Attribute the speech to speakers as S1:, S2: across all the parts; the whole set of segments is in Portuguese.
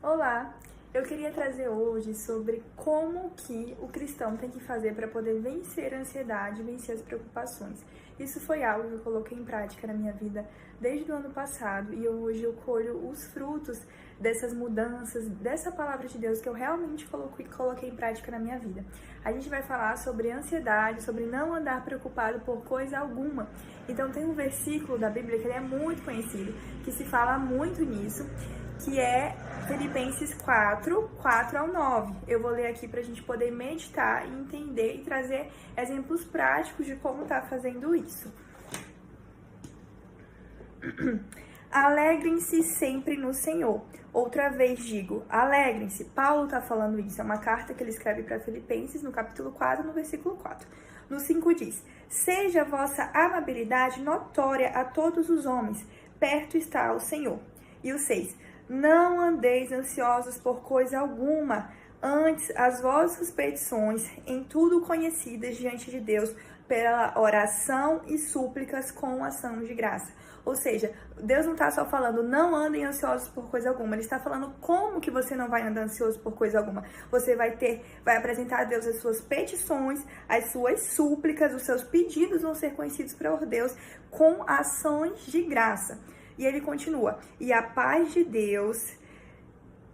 S1: Olá, eu queria trazer hoje sobre como que o cristão tem que fazer para poder vencer a ansiedade, vencer as preocupações. Isso foi algo que eu coloquei em prática na minha vida desde o ano passado e hoje eu colho os frutos dessas mudanças, dessa palavra de Deus que eu realmente coloquei em prática na minha vida. A gente vai falar sobre ansiedade, sobre não andar preocupado por coisa alguma. Então tem um versículo da Bíblia que ele é muito conhecido, que se fala muito nisso, que é Filipenses 4, 4 ao 9. Eu vou ler aqui para a gente poder meditar e entender e trazer exemplos práticos de como tá fazendo isso. Alegrem-se sempre no Senhor. Outra vez digo, alegrem-se. Paulo está falando isso, é uma carta que ele escreve para Filipenses no capítulo 4, no versículo 4. No 5 diz, seja a vossa amabilidade notória a todos os homens, perto está o Senhor. E o 6, não andeis ansiosos por coisa alguma, antes as vossas petições em tudo conhecidas diante de Deus pela oração e súplicas com ação de graça. Ou seja, Deus não está só falando não andem ansiosos por coisa alguma, Ele está falando como que você não vai andar ansioso por coisa alguma. Você vai apresentar a Deus as suas petições, as suas súplicas, os seus pedidos vão ser conhecidos por Deus com ações de graça. E ele continua, e a paz de Deus,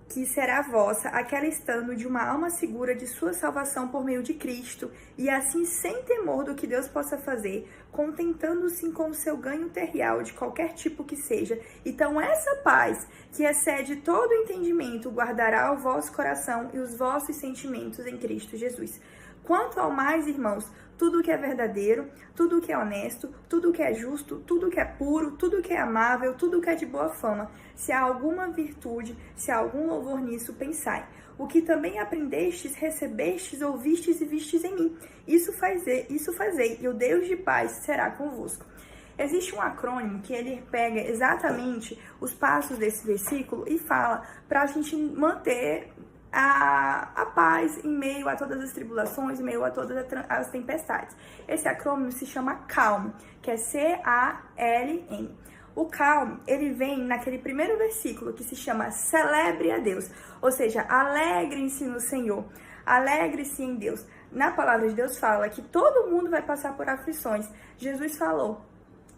S1: que será vossa, aquela estando de uma alma segura de sua salvação por meio de Cristo, e assim sem temor do que Deus possa fazer, contentando-se com o seu ganho terrial, de qualquer tipo que seja. Então essa paz, que excede todo entendimento, guardará o vosso coração e os vossos sentimentos em Cristo Jesus. Quanto ao mais, irmãos, tudo que é verdadeiro, tudo que é honesto, tudo que é justo, tudo que é puro, tudo que é amável, tudo que é de boa fama, se há alguma virtude, se há algum louvor nisso, pensai. O que também aprendestes, recebestes, ouvistes e vistes em mim. Isso fazei, e o Deus de paz será convosco. Existe um acrônimo que ele pega exatamente os passos desse versículo e fala para a gente manter a paz em meio a todas as tribulações, em meio a todas as tempestades. Esse acrônimo se chama CALM, que é C-A-L-M. O CALM, ele vem naquele primeiro versículo que se chama celebre a Deus, ou seja, alegrem-se no Senhor, alegre-se em Deus. Na palavra de Deus fala que todo mundo vai passar por aflições. Jesus falou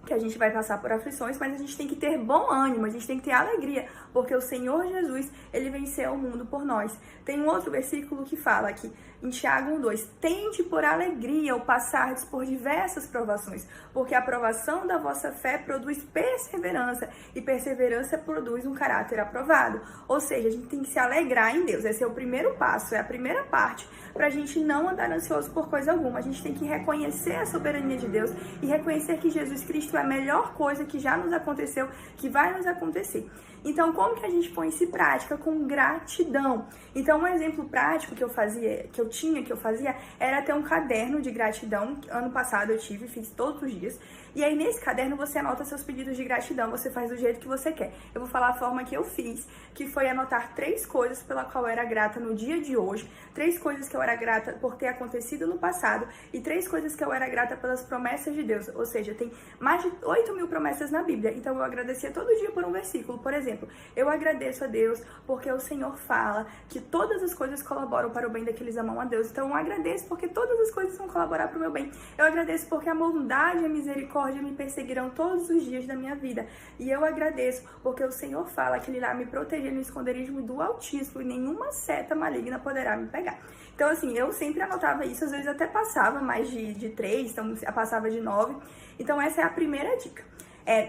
S1: que a gente vai passar por aflições, mas a gente tem que ter bom ânimo, a gente tem que ter alegria, porque o Senhor Jesus, ele venceu o mundo por nós. Tem um outro versículo que fala aqui, em Tiago 1:2, tende por alegria o passardes por diversas provações, porque a provação da vossa fé produz perseverança, e perseverança produz um caráter aprovado. Ou seja, a gente tem que se alegrar em Deus, esse é o primeiro passo, é a primeira parte, para a gente não andar ansioso por coisa alguma. A gente tem que reconhecer a soberania de Deus e reconhecer que Jesus Cristo é a melhor coisa que já nos aconteceu, que vai nos acontecer. Então, como que a gente põe isso em prática? Com gratidão. Então, um exemplo prático que eu fazia, era ter um caderno de gratidão. Ano passado eu fiz todos os dias. E aí, nesse caderno, você anota seus pedidos de gratidão, você faz do jeito que você quer. Eu vou falar a forma que eu fiz, que foi anotar 3 coisas pela qual eu era grata no dia de hoje, 3 coisas que eu era grata por ter acontecido no passado e 3 coisas que eu era grata pelas promessas de Deus. Ou seja, tem mais de 8.000 promessas na Bíblia, então eu agradecia todo dia por um versículo. Por exemplo, eu agradeço a Deus porque o Senhor fala que todas as coisas colaboram para o bem daqueles que amam a Deus. Então eu agradeço porque todas as coisas vão colaborar para o meu bem. Eu agradeço porque a bondade e a misericórdia me perseguirão todos os dias da minha vida. E eu agradeço porque o Senhor fala que Ele irá me proteger no esconderijo do Altíssimo e nenhuma seta maligna poderá me pegar. Então, assim, eu sempre anotava isso, às vezes até passava mais de 3, então passava de 9. Então, essa é a primeira dica.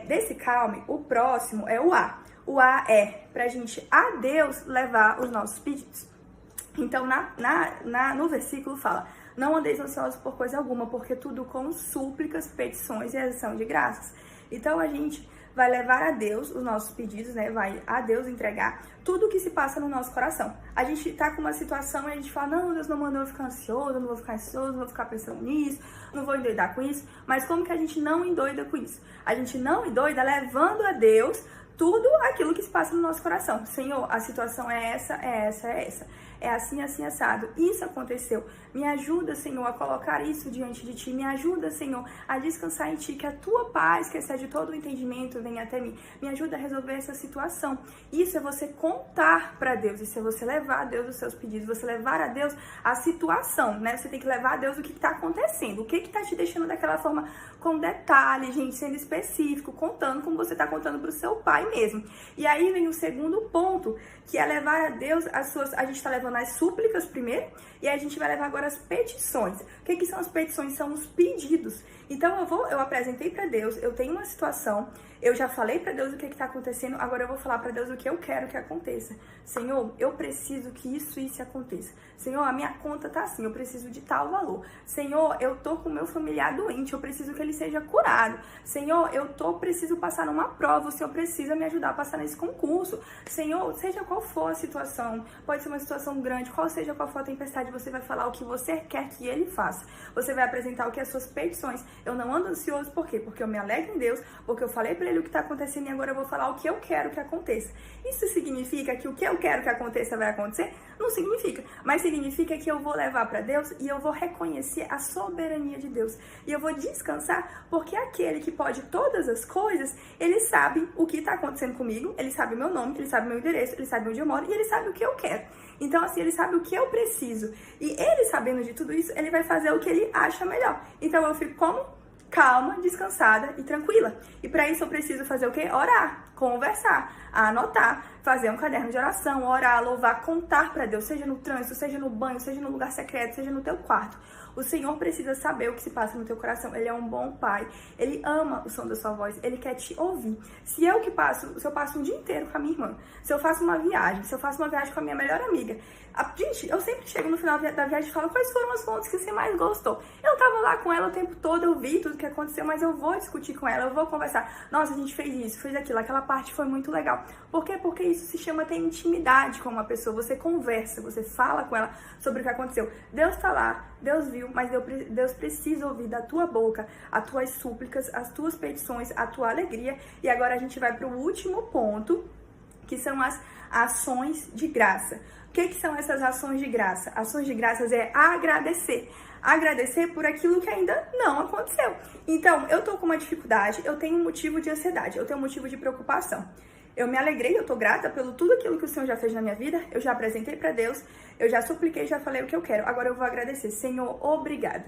S1: Desse calme, o próximo é o A. O A é pra gente, a Deus, levar os nossos pedidos. Então, no versículo fala, não andeis ansiosos por coisa alguma, porque tudo com súplicas, petições e ação de graças. Então, a gente vai levar a Deus os nossos pedidos, né? Vai a Deus entregar tudo o que se passa no nosso coração. A gente tá com uma situação e a gente fala, não, Deus não mandou eu ficar ansioso, eu não vou ficar ansioso, não vou ficar pensando nisso, não vou endoidar com isso. Mas como que a gente não endoida com isso? A gente não endoida levando a Deus tudo aquilo que se passa no nosso coração. Senhor, a situação é essa, é essa, é essa. É assim, assim, assado. Isso aconteceu. Me ajuda, Senhor, a colocar isso diante de Ti. Me ajuda, Senhor, a descansar em Ti. Que a Tua paz, que excede todo o entendimento, venha até mim. Me ajuda a resolver essa situação. Isso é você contar para Deus. Isso é você levar a Deus os seus pedidos. Você levar a Deus a situação, né? Você tem que levar a Deus o que está acontecendo. O que está te deixando daquela forma, com detalhe, gente, sendo específico, contando como você está contando para o seu pai mesmo. E aí vem o segundo ponto, que é levar a Deus as suas... A gente está levando as súplicas primeiro, e aí a gente vai levar agora as petições. O que são as petições? São os pedidos. Então eu apresentei para Deus, eu tenho uma situação, eu já falei para Deus o que está acontecendo, agora eu vou falar para Deus o que eu quero que aconteça. Senhor, eu preciso que isso aconteça. Senhor, a minha conta tá assim, eu preciso de tal valor. Senhor, eu tô com meu familiar doente, eu preciso que ele seja curado. Senhor, preciso passar numa prova, o Senhor precisa me ajudar a passar nesse concurso. Senhor, seja qual for a situação, pode ser uma situação grande, seja qual for a tempestade, você vai falar o que você quer que ele faça. Você vai apresentar o que as suas petições. Eu não ando ansioso, por quê? Porque eu me alegro em Deus, porque eu falei pra ele o que tá acontecendo e agora eu vou falar o que eu quero que aconteça. Isso significa que o que eu quero que aconteça vai acontecer? Não significa, mas significa que eu vou levar para Deus e eu vou reconhecer a soberania de Deus. E eu vou descansar, porque aquele que pode todas as coisas, ele sabe o que está acontecendo comigo, ele sabe o meu nome, ele sabe o meu endereço, ele sabe onde eu moro e ele sabe o que eu quero. Então, assim, ele sabe o que eu preciso. E ele, sabendo de tudo isso, ele vai fazer o que ele acha melhor. Então, eu fico como? Calma, descansada e tranquila. E para isso eu preciso fazer o quê? Orar, conversar, anotar, fazer um caderno de oração, orar, louvar, contar para Deus, seja no trânsito, seja no banho, seja no lugar secreto, seja no teu quarto. O Senhor precisa saber o que se passa no teu coração. Ele é um bom pai. Ele ama o som da sua voz. Ele quer te ouvir. Se eu passo um dia inteiro com a minha irmã, se eu faço uma viagem com a minha melhor amiga, gente, eu sempre chego no final da viagem e falo quais foram as fontes que você mais gostou. Eu tava lá com ela o tempo todo, eu vi tudo que aconteceu, mas eu vou discutir com ela, eu vou conversar. Nossa, a gente fez isso, fez aquilo, aquela parte foi muito legal. Por quê? Porque isso se chama ter intimidade com uma pessoa. Você conversa, você fala com ela sobre o que aconteceu. Deus tá lá, Deus viu, mas Deus precisa ouvir da tua boca as tuas súplicas, as tuas petições, a tua alegria. E agora a gente vai para o último ponto, que são as ações de graça. O que são essas ações de graça? Ações de graças é agradecer. Agradecer por aquilo que ainda não aconteceu. Então, eu tô com uma dificuldade, eu tenho um motivo de ansiedade, eu tenho um motivo de preocupação. Eu me alegrei, eu tô grata pelo tudo aquilo que o Senhor já fez na minha vida, eu já apresentei para Deus, eu já supliquei, já falei o que eu quero. Agora eu vou agradecer. Senhor, obrigada.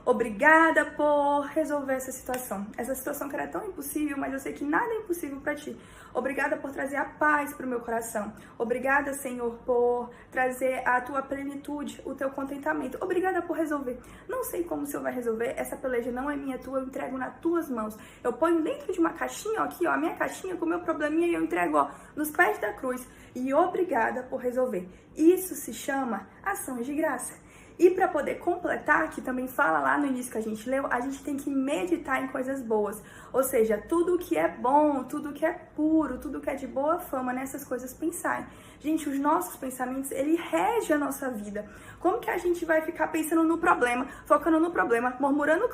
S1: Obrigada por resolver essa situação. Essa situação que era tão impossível, mas eu sei que nada é impossível para ti. Obrigada por trazer a paz para o meu coração. Obrigada, Senhor, por trazer a tua plenitude, o teu contentamento. Obrigada por resolver. Não sei como o Senhor vai resolver. Essa peleja não é minha, tua. Eu entrego nas tuas mãos. Eu ponho dentro de uma caixinha, ó, aqui, ó, a minha caixinha com o meu probleminha e eu entrego, ó, nos pés da cruz. E obrigada por resolver. Isso se chama ações de graça. E para poder completar, que também fala lá no início que a gente leu, a gente tem que meditar em coisas boas. Ou seja, tudo que é bom, tudo que é puro, tudo que é de boa fama, nessas coisas pensarem. Gente, os nossos pensamentos, ele rege a nossa vida. Como que a gente vai ficar pensando no problema, focando no problema, murmurando o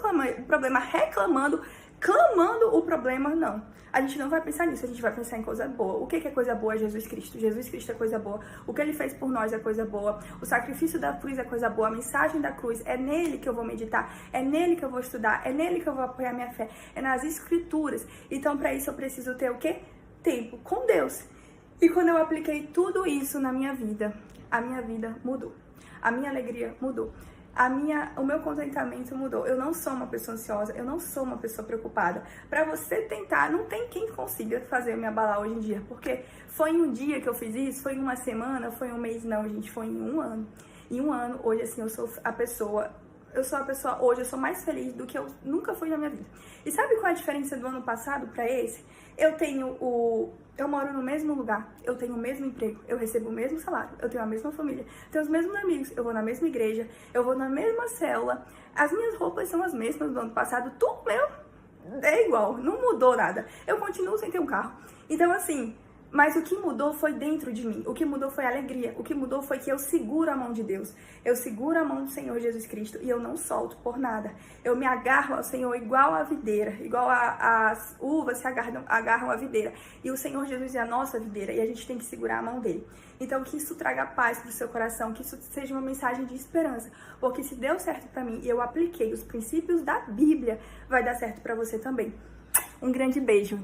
S1: problema, reclamando, clamando o problema? Não. A gente não vai pensar nisso, a gente vai pensar em coisa boa. O que é coisa boa? É Jesus Cristo. Jesus Cristo é coisa boa. O que ele fez por nós é coisa boa. O sacrifício da cruz é coisa boa. A mensagem da cruz é nele que eu vou meditar. É nele que eu vou estudar. É nele que eu vou apoiar minha fé. É nas escrituras. Então, para isso, eu preciso ter o quê? Tempo com Deus. E quando eu apliquei tudo isso na minha vida, a minha vida mudou. A minha alegria mudou. O meu contentamento mudou. Eu não sou uma pessoa ansiosa, eu não sou uma pessoa preocupada. Pra você tentar, não tem quem consiga fazer eu me abalar hoje em dia, porque foi em um dia que eu fiz isso, foi em uma semana, foi em um mês, não, gente, foi em um ano. Em um ano, hoje, assim, eu sou a pessoa hoje, eu sou mais feliz do que eu nunca fui na minha vida. E sabe qual é a diferença do ano passado pra esse? Eu moro no mesmo lugar, eu tenho o mesmo emprego, eu recebo o mesmo salário, eu tenho a mesma família, tenho os mesmos amigos, eu vou na mesma igreja, eu vou na mesma célula, as minhas roupas são as mesmas do ano passado, tudo meu é igual, não mudou nada. Eu continuo sem ter um carro. Então, assim, Mas o que mudou foi dentro de mim, o que mudou foi a alegria, o que mudou foi que eu seguro a mão de Deus, eu seguro a mão do Senhor Jesus Cristo e eu não solto por nada. Eu me agarro ao Senhor igual a videira, igual as uvas se agarram à videira. E o Senhor Jesus é a nossa videira e a gente tem que segurar a mão dele. Então que isso traga paz para o seu coração, que isso seja uma mensagem de esperança, porque se deu certo para mim e eu apliquei os princípios da Bíblia, vai dar certo para você também. Um grande beijo!